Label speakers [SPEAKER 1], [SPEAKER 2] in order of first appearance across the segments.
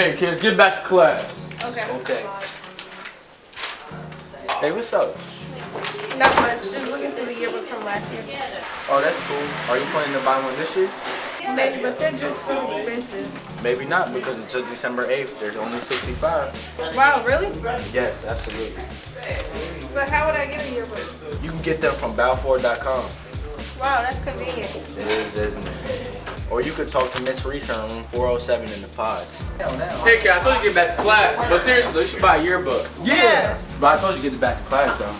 [SPEAKER 1] Okay, kids, get back to class.
[SPEAKER 2] Okay.
[SPEAKER 1] Hey, what's up?
[SPEAKER 2] Not much. Just looking through the yearbook from last year.
[SPEAKER 1] Oh, that's cool. Are you planning to buy one this year?
[SPEAKER 2] Maybe, but they're just so expensive.
[SPEAKER 1] Maybe not, because until December 8th, there's only 65.
[SPEAKER 2] Wow, really?
[SPEAKER 1] Yes, absolutely.
[SPEAKER 2] But how would I get a yearbook?
[SPEAKER 1] You can get them from Balfour.com.
[SPEAKER 2] Wow, that's convenient.
[SPEAKER 1] It is, isn't it? Or you could talk to Miss Reese on room 407 in the pods. Hey, kid, I told you to get back to class. But seriously, though, you should buy a yearbook.
[SPEAKER 2] Yeah.
[SPEAKER 1] But I told you to get back to class, though.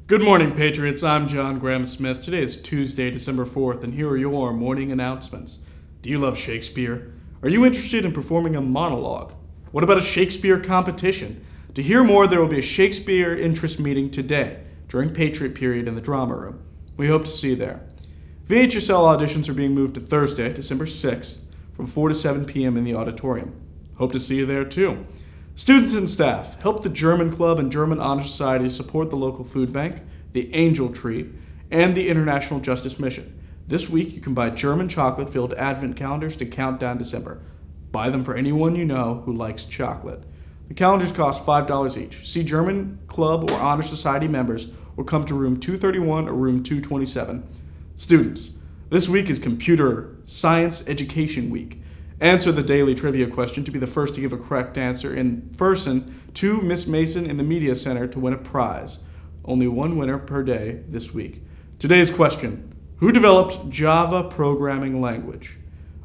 [SPEAKER 3] Good morning, Patriots. I'm John Graham Smith. Today is Tuesday, December 4th, and here are your morning announcements. Do you love Shakespeare? Are you interested in performing a monologue? What about a Shakespeare competition? To hear more, there will be a Shakespeare interest meeting today during Patriot Period in the Drama Room. We hope to see you there. VHSL auditions are being moved to Thursday, December 6th, from 4 to 7 p.m. in the auditorium. Hope to see you there, too. Students and staff, help the German Club and German Honor Society support the local food bank, the Angel Tree, and the International Justice Mission. This week, you can buy German chocolate-filled advent calendars to count down December. Buy them for anyone you know who likes chocolate. The calendars cost $5 each. See German Club or Honor Society members or come to room 231 or room 227. Students, this week is Computer Science Education Week. Answer the daily trivia question to be the first to give a correct answer in person to Miss Mason in the Media Center to win a prize. Only one winner per day this week. Today's question: who developed Java programming language?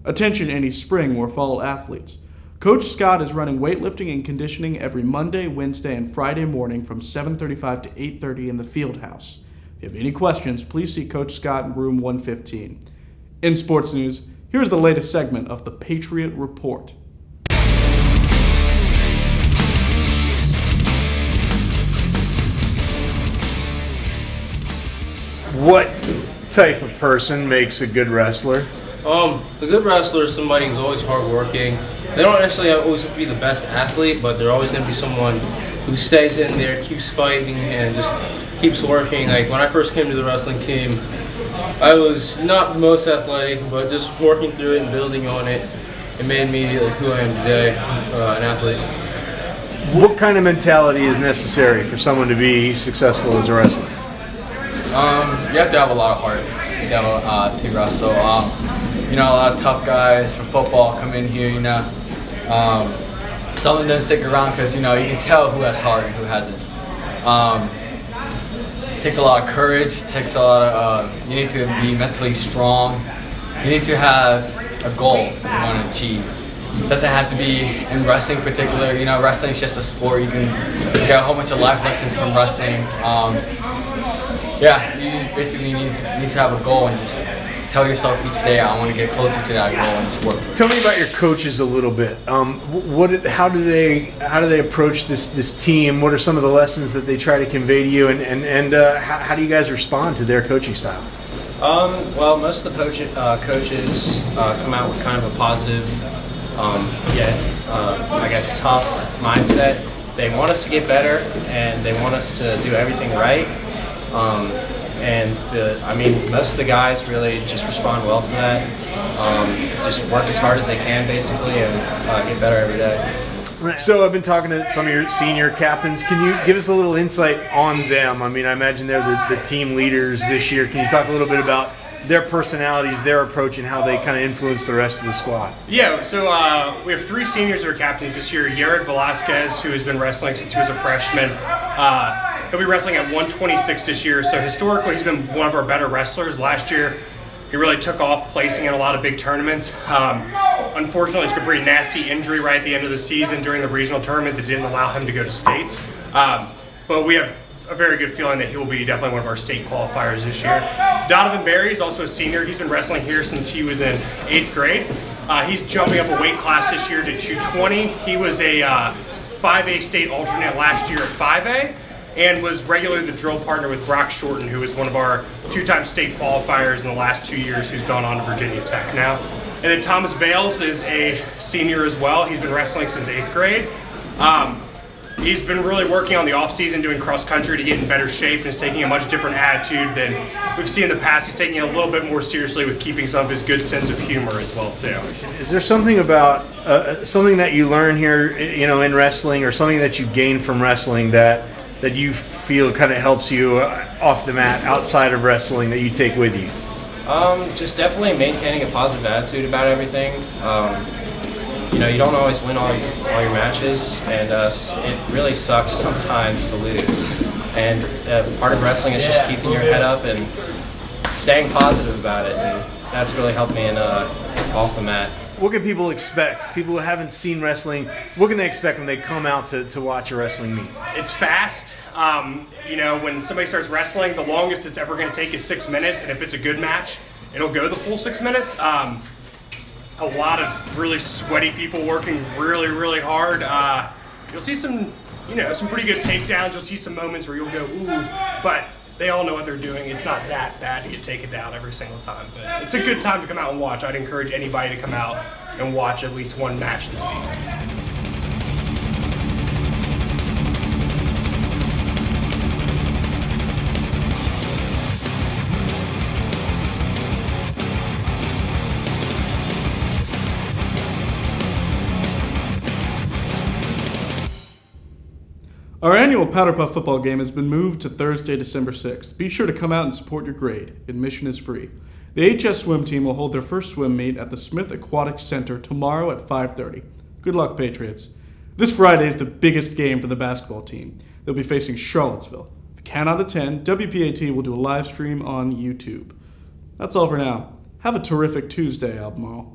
[SPEAKER 3] Attention any spring or fall athletes. Coach Scott is running weightlifting and conditioning every Monday, Wednesday, and Friday morning from 7:35 to 8:30 in the field house. If you have any questions, please see Coach Scott in room 115. In sports news, here's the latest segment of the Patriot Report.
[SPEAKER 4] What type of person makes a good wrestler?
[SPEAKER 5] A good wrestler is somebody who's always hardworking. They don't necessarily always have to be the best athlete, but they're always going to be someone who stays in there, keeps fighting, and just keeps working. Like when I first came to the wrestling team, I was not the most athletic, but just working through it and building on it, it made me like who I am today, an athlete.
[SPEAKER 4] What kind of mentality is necessary for someone to be successful as a wrestler?
[SPEAKER 6] You have to have a lot of heart to wrestle. A lot of tough guys from football come in here, some of them stick around because, you can tell who has heart and who hasn't. It takes a lot of courage, it takes a lot of, you need to be mentally strong. You need to have a goal you want to achieve. It doesn't have to be in wrestling in particular. Wrestling is just a sport. You can get a whole bunch of life lessons from wrestling. You just basically need to have a goal and just tell yourself each day, I want to get closer to that goal and just work.
[SPEAKER 4] Tell me about your coaches a little bit. How do they approach this team? What are some of the lessons that they try to convey to you, and how do you guys respond to their coaching style?
[SPEAKER 5] Well, most of the coaches come out with kind of a positive, I guess tough mindset. They want us to get better, and they want us to do everything right. Most of the guys really just respond well to that. Just work as hard as they can, basically, and get better every day.
[SPEAKER 4] So I've been talking to some of your senior captains. Can you give us a little insight on them? I imagine they're the team leaders this year. Can you talk a little bit about their personalities, their approach, and how they kind of influence the rest of the squad?
[SPEAKER 7] Yeah, so we have 3 seniors that are captains this year. Yared Velasquez, who has been wrestling since he was a freshman. He'll be wrestling at 126 this year, so historically he's been one of our better wrestlers. Last year he really took off, placing in a lot of big tournaments. Unfortunately, took a pretty nasty injury right at the end of the season during the regional tournament that didn't allow him to go to states. But we have a very good feeling that he will be definitely one of our state qualifiers this year. Donovan Berry is also a senior. He's been wrestling here since he was in 8th grade. He's jumping up a weight class this year to 220. He was a 5A state alternate last year at 5A. And was regularly the drill partner with Brock Shorten, who is one of our 2-time state qualifiers in the last 2 years, who's gone on to Virginia Tech now. And then Thomas Vales is a senior as well. He's been wrestling since 8th grade. He's been really working on the off-season doing cross-country to get in better shape and is taking a much different attitude than we've seen in the past. He's taking it a little bit more seriously with keeping some of his good sense of humor as well, too.
[SPEAKER 4] Is there something about something that you learn here, in wrestling, or something that you gain from wrestling that you feel kind of helps you off the mat outside of wrestling that you take with you?
[SPEAKER 8] Just definitely maintaining a positive attitude about everything. You don't always win all your matches, and it really sucks sometimes to lose. And part of wrestling is just keeping your head up and staying positive about it, and that's really helped me off the mat.
[SPEAKER 4] What can people expect? People who haven't seen wrestling, what can they expect when they come out to watch a wrestling meet?
[SPEAKER 7] It's fast. When somebody starts wrestling, the longest it's ever going to take is 6 minutes, and if it's a good match, it'll go the full 6 minutes. A lot of really sweaty people working really, really hard. You'll see some pretty good takedowns. You'll see some moments where you'll go, ooh, but they all know what they're doing. It's not that bad to get taken down every single time, but it's a good time to come out and watch. I'd encourage anybody to come out and watch at least one match this season.
[SPEAKER 3] Our annual Powder Puff football game has been moved to Thursday, December 6th. Be sure to come out and support your grade. Admission is free. The HS swim team will hold their first swim meet at the Smith Aquatic Center tomorrow at 5:30. Good luck, Patriots. This Friday is the biggest game for the basketball team. They'll be facing Charlottesville. If you count out the 10, WPAT will do a live stream on YouTube. That's all for now. Have a terrific Tuesday, Albemarle.